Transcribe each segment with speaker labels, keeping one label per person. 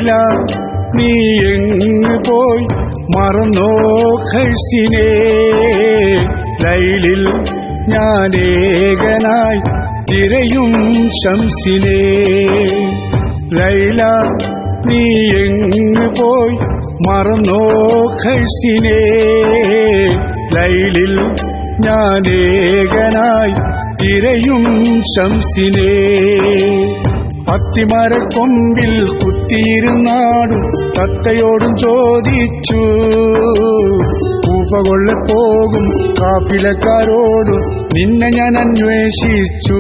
Speaker 1: ലൈല നീ എങ്ങ് പോയി മറന്നോ ഖൈസിനെ ലൈലിൽ ഞാനേകനായി തിരയും ശംസിനെ ലൈല നീ എങ്ങ് പോയി മറന്നോ ഖൈസിനെ ലൈലിൽ ഞാനേകനായി തിരയും ശംസിനെ അത്തിമരക്കൊമ്പിൽ കുത്തിയിരുന്നാടും തത്തയോടും ചോദിച്ചു പൂപ്പകൊള്ള പോകും കാപ്പിലക്കാരോടും നിന്നെ ഞാൻ അന്വേഷിച്ചു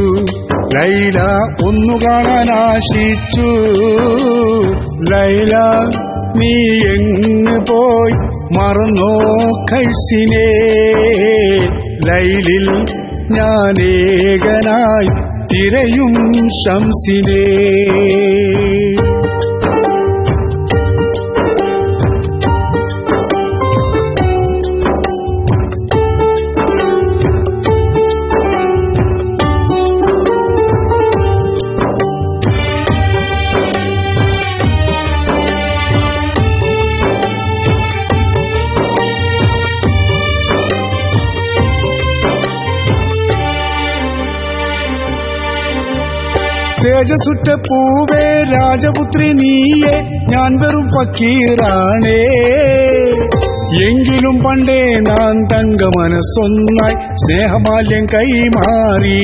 Speaker 1: ലൈല ഒന്നു കാണാൻ ആശിച്ചു ലൈല നീ എങ്ങ് പോയി മറന്നോ ഖൈസിനെ ലൈലിൽ ഞാനേകനായി തിരയും ശംസിനെ തേജസുറ്റ പൂവേ രാജപുത്രി നീയെ ഞാൻ വെറും ഫക്കീറാണേ എങ്കിലും പണ്ടേ ഞാൻ തങ്ക മനസ്സൊന്നായി സ്നേഹമാല്യം കൈമാറി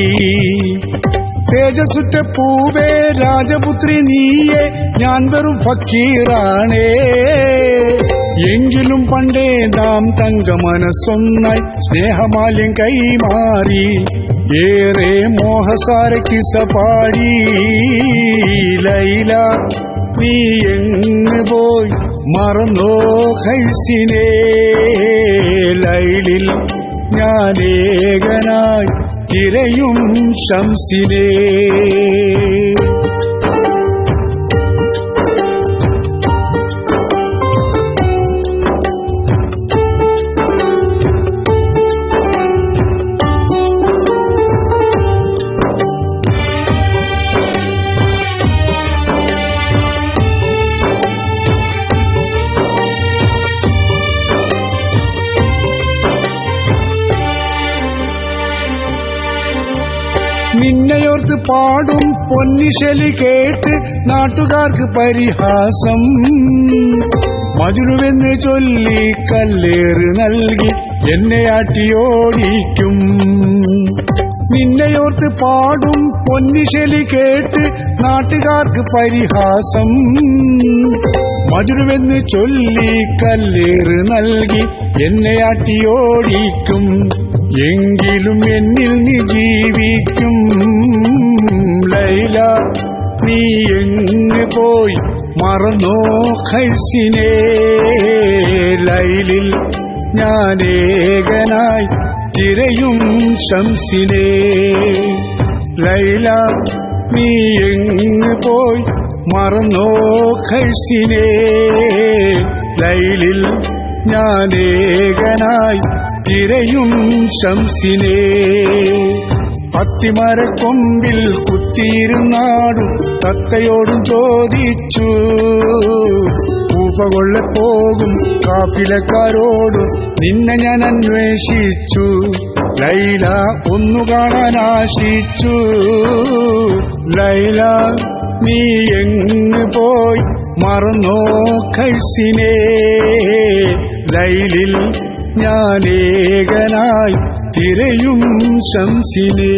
Speaker 1: തേജസുറ്റ പൂവേ രാജപുത്രി നീയെ ഞാൻ വെറും ഫക്കീറാണേ എങ്കിലും പണ്ടേ നാം തങ്ക മനസ്സൊന്നായി സ്നേഹമാല്യം കൈമാറി ഏറെ മോഹസാരയ്ക്ക് സപാടി ലൈല നീ എങ്ങ് പോയി മറന്നോ ഖൈസിനെ ലൈലിൽ ഞാനേകനായി തിരയും ശംസിനെ നിന്നെയോർത്ത് പാടും പൊന്നിശലി കേട്ട് നാട്ടുകാർക്ക് പരിഹാസം മജ്നുവെന്ന് ചൊല്ലി കല്ലേറ് നൽകി എന്നെ ആട്ടിയോടിക്കും നിന്നെയോർത്ത് പാടും പൊന്നിശലി കേട്ട് നാട്ടുകാർക്ക് പരിഹാസം മജ്നുവെന്ന് ചൊല്ലി കല്ലേറ് നൽകി എന്നെ ആട്ടിയോടിക്കും എങ്കിലും എന്നിൽ നീ ജീവിക്കും ലൈല നീ എങ്ങ് പോയി മറന്നോ ഖൈസിനെ ലൈലിൽ ഞാനേകനായി തിരയും ശംസിനെ ലൈല നീ എങ്ങ് പോയി മറന്നോ ഖൈസിനെ ലൈലിൽ ഞാനേകനായി തിരയും ശംസിനെ അത്തിമരക്കൊമ്പിൽ കുത്തിയിരുന്നാടും തത്തയോടും ചോദിച്ചു പൂപ്പകൊള്ള പോകും കാപ്പിലക്കാരോടും നിന്നെ ഞാൻ അന്വേഷിച്ചു ലൈല ഒന്നു കാണാൻ ആശിച്ചു ലൈല നീ എങ്ങ് പോയി മറന്നോ ഖൈസിനെ ലൈലിൽ ഞാനേകനായി തിരയും ശംസിനെ